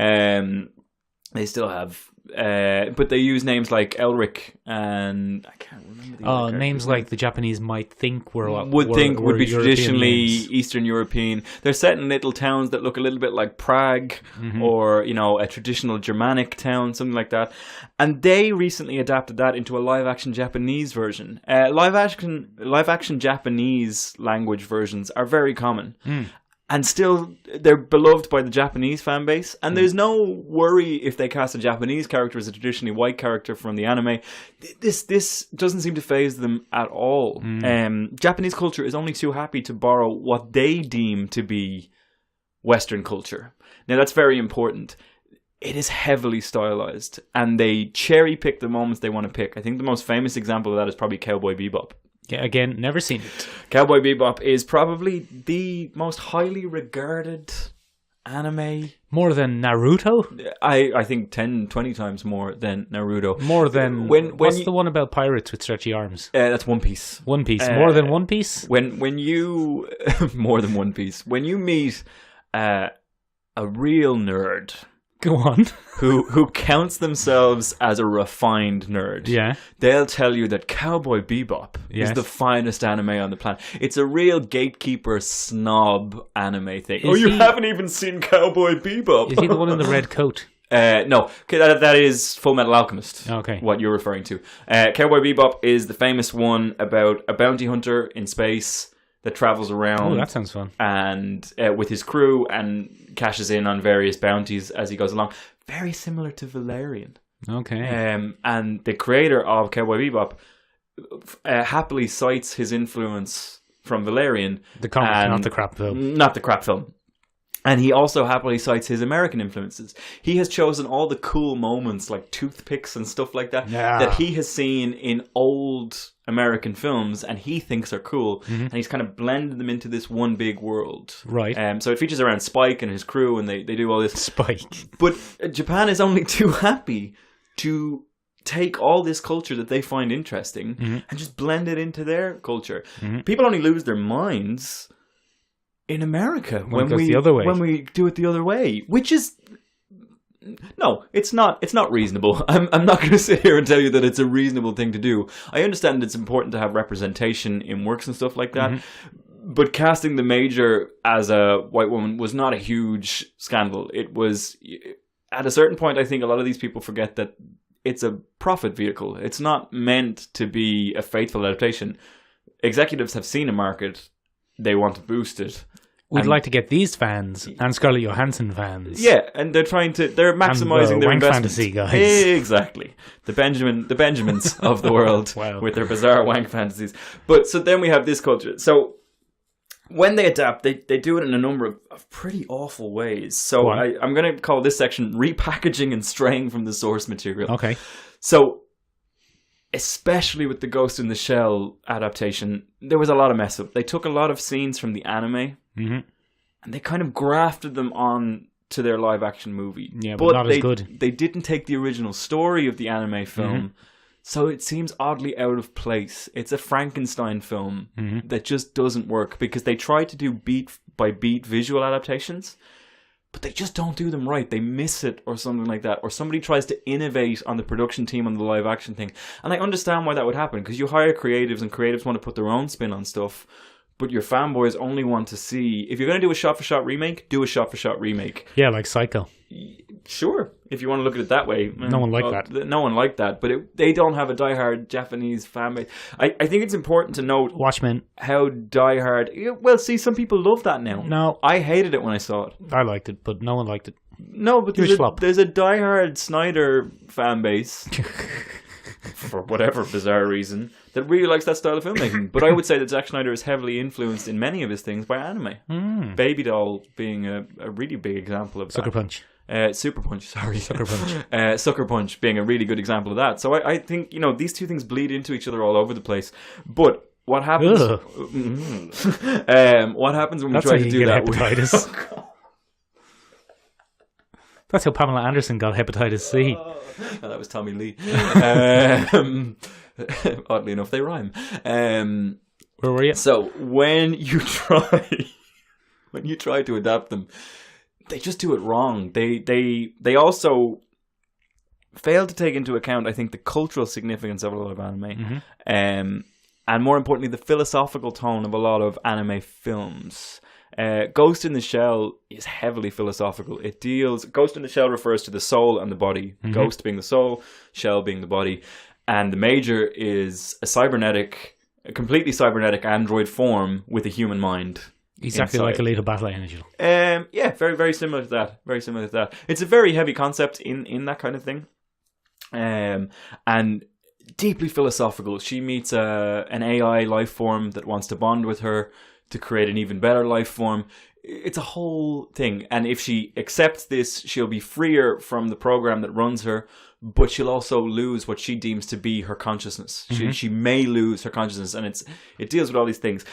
They still have, but they use names like Elric and I can't remember the other names like the Japanese might think would be traditionally names. Eastern European. They're set in little towns that look a little bit like Prague, or a traditional Germanic town, something like that. And they recently adapted that into a live-action Japanese version. Live-action Japanese language versions are very common. And still, they're beloved by the Japanese fan base. And there's no worry if they cast a Japanese character as a traditionally white character from the anime. This doesn't seem to faze them at all. Japanese culture is only too happy to borrow what they deem to be Western culture. Now, that's very important. It is heavily stylized. And they cherry-pick the moments they want to pick. I think the most famous example of that is probably Cowboy Bebop. Yeah, again, never seen it. Cowboy Bebop is probably the most highly regarded anime. More than Naruto? I think 10, 20 times more than Naruto. More than... what's the one about pirates with stretchy arms? That's One Piece. One Piece. More than One Piece? When you... more than One Piece. When you meet a real nerd... Go on. who counts themselves as a refined nerd. Yeah. They'll tell you that Cowboy Bebop is the finest anime on the planet. It's a real gatekeeper snob anime thing. You haven't even seen Cowboy Bebop. Is he the one in the red coat? No, that is Full Metal Alchemist. Okay. What you're referring to. Cowboy Bebop is the famous one about a bounty hunter in space that travels around. Oh, that sounds fun. And with his crew and cashes in on various bounties as he goes along. Very similar to Valerian. Okay. And the creator of Cowboy Bebop happily cites his influence from Valerian. The comic, not the crap film. Not the crap film. And he also happily cites his American influences. He has chosen all the cool moments, like toothpicks and stuff like that, that he has seen in old American films and he thinks are cool. And he's kind of blended them into this one big world. Right. So it features around Spike and his crew, and they do all this. Spike. But Japan is only too happy to take all this culture that they find interesting and just blend it into their culture. People only lose their minds in America when we do it the other way, which is no, it's not reasonable. I'm not going to sit here and tell you that it's a reasonable thing to do. I understand it's important to have representation in works and stuff like that, but casting the Major as a white woman was not a huge scandal. It was, at a certain point, I think a lot of these people forget that it's a profit vehicle. It's not meant to be a faithful adaptation. Executives have seen a market. They want to boost it. We'd like to get these fans and Scarlett Johansson fans. Yeah, and they're maximizing and their wank investment. fantasy guys. Exactly. The Benjamins of the world Wow. with their bizarre wank fantasies. But so then we have this culture. So when they adapt, they do it in a number of pretty awful ways. So I'm going to call this section repackaging and straying from the source material. Okay. So especially with the Ghost in the Shell adaptation, there was a lot of mess up. They took a lot of scenes from the anime and they kind of grafted them on to their live action movie. Yeah, but not as good. They didn't take the original story of the anime film, so it seems oddly out of place. It's a Frankenstein film that just doesn't work because they try to do beat by beat visual adaptations, but they just don't do them right. They miss it or something like that. Or somebody tries to innovate on the production team on the live action thing. And I understand why that would happen, because you hire creatives and creatives want to put their own spin on stuff. But your fanboys only want to see... If you're going to do a shot-for-shot remake, do a shot-for-shot remake. Yeah, like Psycho. Sure, if you want to look at it that way. No one liked that. No one liked that, but they don't have a diehard Japanese fan base. I think it's important to note... Watchmen. How diehard... Well, see, some people love that now. No. I hated it when I saw it. I liked it, but no one liked it. No, but Huge flop. there's a diehard Snyder fan base, for whatever bizarre reason, that really likes that style of filmmaking. But I would say that Zack Snyder is heavily influenced in many of his things by anime. Baby Doll being a really big example of Sucker that. Punch. Super Punch, sorry. Sucker Punch. Sucker Punch being a really good example of that. So I think, these two things bleed into each other all over the place. But what happens... what happens when we try to do that? Hepatitis. That's how Pamela Anderson got hepatitis C. That was Tommy Lee. Oddly enough, they rhyme. Where were you? So when you try to adapt them, they just do it wrong. They also fail to take into account, I think, the cultural significance of a lot of anime, and more importantly, the philosophical tone of a lot of anime films. Ghost in the Shell is heavily philosophical. Ghost in the Shell refers to the soul and the body. Ghost being the soul, shell being the body. And the Major is a completely cybernetic android form with a human mind. Exactly like Alita Battle Angel. Yeah, very, very similar to that. Very similar to that. It's a very heavy concept in that kind of thing. And deeply philosophical. She meets an AI life form that wants to bond with her to create an even better life form. It's a whole thing. And if she accepts this, she'll be freer from the program that runs her, but she'll also lose what she deems to be her consciousness. She may lose her consciousness, and it deals with all these things.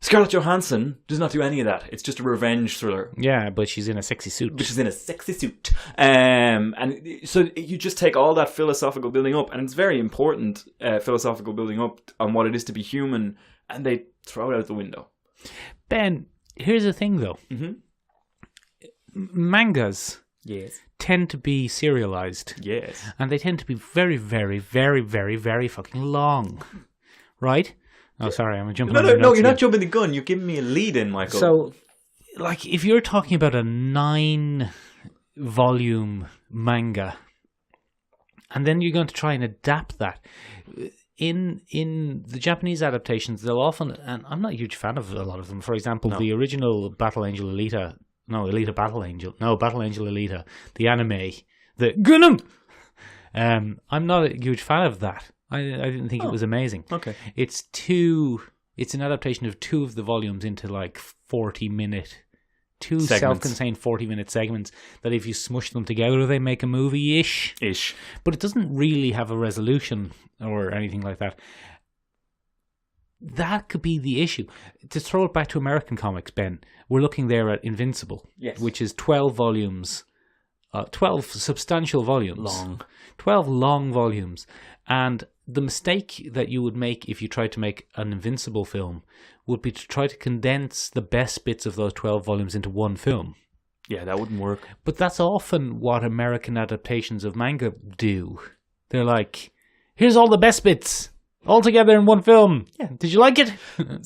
Scarlett Johansson does not do any of that. It's just a revenge thriller. Yeah, but she's in a sexy suit. And so you just take all that philosophical building up, and it's very important philosophical building up on what it is to be human, and they throw it out the window. Ben, here's the thing, though. Mangas tend to be serialized. Yes. And they tend to be very, very, very, very, very fucking long. Right? Oh, sorry, I'm jumping. No, you're not jumping the gun. You're giving me a lead in, Michael. So, like, if you're talking about a 9-volume manga, and then you're going to try and adapt that, in the Japanese adaptations, they'll often, and I'm not a huge fan of a lot of them. For example, the original Battle Angel Alita, Battle Angel Alita, the anime, the Gundam. I'm not a huge fan of that. I didn't think it was amazing. Okay. It's an adaptation of 2 of the volumes into like 40-minute, 2 self-contained 40-minute segments that if you smush them together, they make a movie-ish. But it doesn't really have a resolution or anything like that. That could be the issue. To throw it back to American comics, Ben, we're looking there at Invincible, which is 12 volumes, 12 substantial volumes. 12 long volumes. And the mistake that you would make if you tried to make an Invincible film would be to try to condense the best bits of those 12 volumes into one film. Yeah, that wouldn't work. But that's often what American adaptations of manga do. They're like, here's all the best bits, all together in one film. Yeah, did you like it?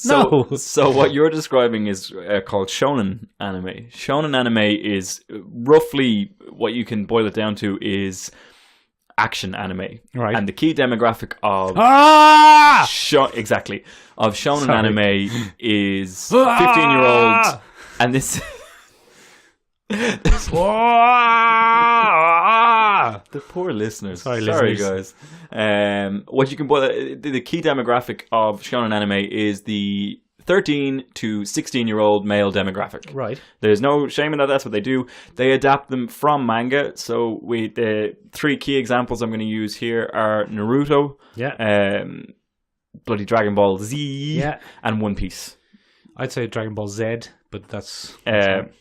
No. So what you're describing is called shonen anime. Shonen anime is roughly, what you can boil it down to is action anime, right? And the key demographic of of shonen anime is 15-year-old, and this the poor listeners. Sorry guys. What you can boil the key demographic of shonen anime is the 13 to 16-year-old male demographic. Right. There's no shame in that. That's what they do. They adapt them from manga. So the 3 key examples I'm going to use here are Naruto, bloody Dragon Ball Z, and One Piece. I'd say Dragon Ball Z, but that's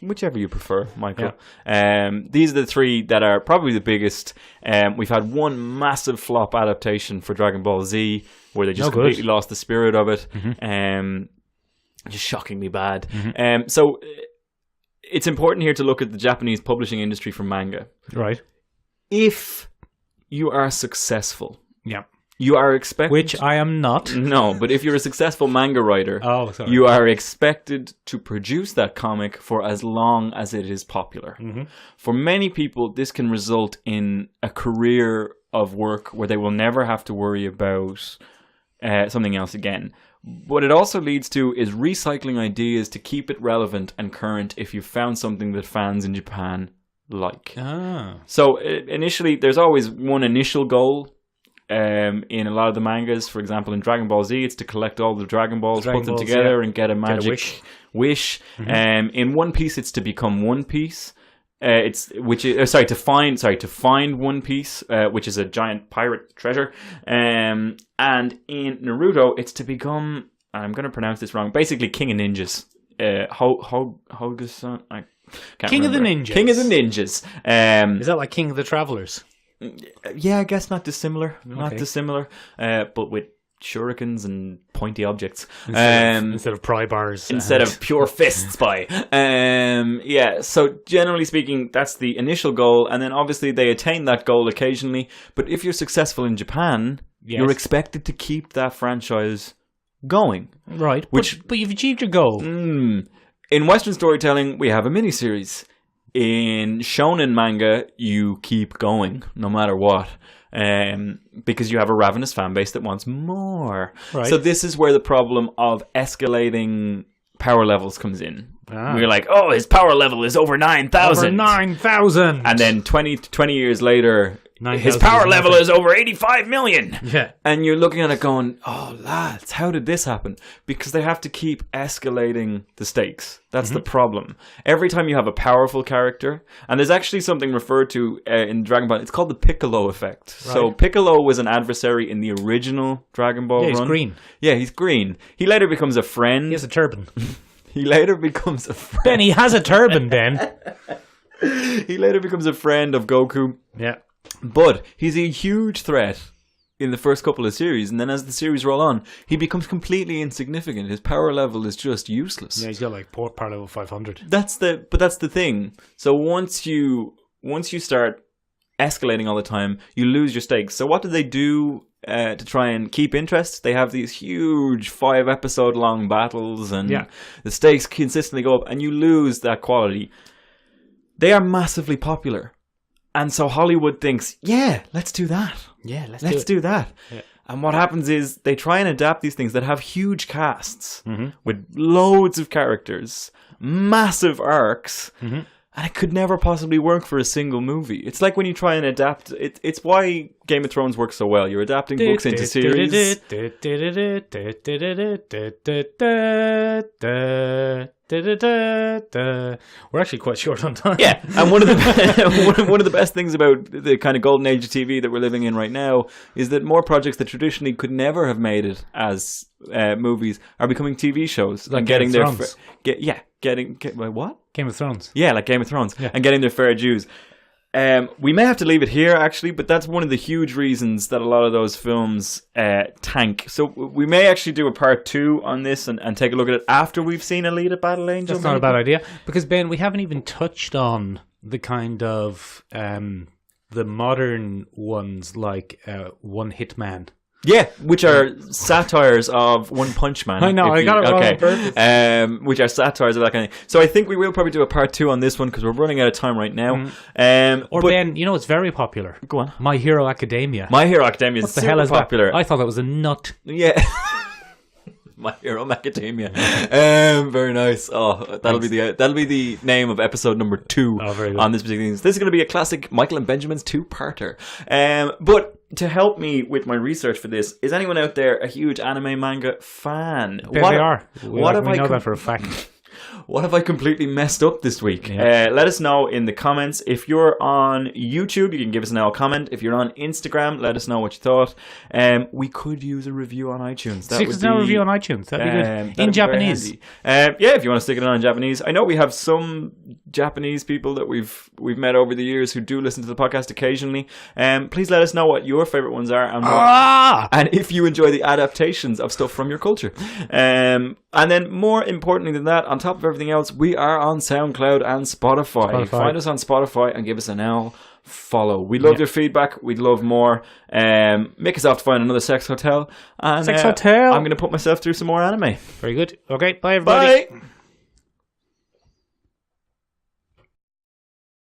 whichever you prefer, Michael. Yeah. These are the 3 that are probably the biggest. We've had one massive flop adaptation for Dragon Ball Z where they just completely lost the spirit of it. Just shockingly bad. So it's important here to look at the Japanese publishing industry for manga. Right. If you are successful, yeah, you are expected... Which I am not. No, but if you're a successful manga writer, you are expected to produce that comic for as long as it is popular. For many people, this can result in a career of work where they will never have to worry about something else again. What it also leads to is recycling ideas to keep it relevant and current if you've found something that fans in Japan like. Ah. So initially, there's always one initial goal in a lot of the mangas. For example, in Dragon Ball Z, it's to collect all the Dragon Balls, put them together, and get a magic wish. In One Piece, it's to become One Piece. To find One Piece, which is a giant pirate treasure. And in Naruto, it's to become, I'm going to pronounce this wrong, basically King of Ninjas. Hogusan? I can't King remember. of the Ninjas. King of the Ninjas. Is that like King of the Travelers? Yeah, I guess not dissimilar. Okay. Not dissimilar. But with shurikens and pointy objects. Instead of pry bars. Instead of pure fists by. Yeah, so generally speaking, that's the initial goal. And then obviously they attain that goal occasionally. But if you're successful in Japan, you're expected to keep that franchise going. Right, but you've achieved your goal. In Western storytelling, we have a miniseries. In shonen manga, you keep going no matter what. Because you have a ravenous fan base that wants more. Right. So this is where the problem of escalating power levels comes in. We're like, oh, his power level is over 9,000. Over 9,000! And then 20 years later, his power level is over 85 million. Yeah. And you're looking at it going, oh, lads, how did this happen? Because they have to keep escalating the stakes. That's the problem. Every time you have a powerful character, and there's actually something referred to in Dragon Ball, it's called the Piccolo effect. Right. So Piccolo was an adversary in the original Dragon Ball run. He's green. Yeah, he's green. He later becomes a friend. He has a turban. He later becomes a friend. Ben, he has a turban, Ben. He later becomes a friend of Goku. Yeah. But he's a huge threat in the first couple of series, and then as the series roll on, he becomes completely insignificant. His power level is just useless. Yeah, he's got like power level 500. That's the thing. So once you start escalating all the time, you lose your stakes. So what do they do to try and keep interest? They have these huge 5-episode long battles, and the stakes consistently go up, and you lose that quality. They are massively popular. And so Hollywood thinks, yeah, let's do that. Yeah, let's do that. Yeah. And what happens is they try and adapt these things that have huge casts with loads of characters, massive arcs, and it could never possibly work for a single movie. It's like when you try and adapt, it's why Game of Thrones works so well. You're adapting books into series. We're actually quite short on time. Yeah, and one of the best things about the kind of golden age of TV that we're living in right now is that more projects that traditionally could never have made it as movies are becoming TV shows, like getting Game their of Thrones. What? Game of Thrones. Yeah, like Game of Thrones, and getting their fair dues. We may have to leave it here, actually, but that's one of the huge reasons that a lot of those films tank. So we may actually do a part 2 on this and take a look at it after we've seen Alita Battle Angel. That's not a bad idea. Because, Ben, we haven't even touched on the kind of the modern ones like One Hit Man. Yeah, which are satires of One Punch Man. I know, I got it wrong on purpose. Which are satires of that kind of thing. So I think we will probably do a part 2 on this one because we're running out of time right now. Ben, you know it's very popular. Go on. My Hero Academia. My Hero Academia is super hell is popular. That? I thought that was a nut. Yeah. My Hero Academia. Very nice. Oh, that'll be the name of episode number 2 on this particular thing. This is going to be a classic Michael and Benjamin's 2-parter. But to help me with my research for this, is anyone out there a huge anime manga fan? They are. We know that for a fact. What have I completely messed up this week? Yeah. Let us know in the comments. If you're on YouTube, you can give us an comment. If you're on Instagram, let us know what you thought. We could use a review on iTunes. Stick us a review on iTunes. That'd be good. In Japanese. Yeah, if you want to stick it on in Japanese. I know we have some Japanese people that we've met over the years who do listen to the podcast occasionally. Please let us know what your favorite ones are and if you enjoy the adaptations of stuff from your culture. And then more importantly than that, on top of everything else, we are on SoundCloud and Spotify. Find us on Spotify and give us an follow. We'd love your feedback. We'd love more. Make us off to find another sex hotel. And, sex hotel. I'm going to put myself through some more anime. Very good. Okay, bye everybody. Bye.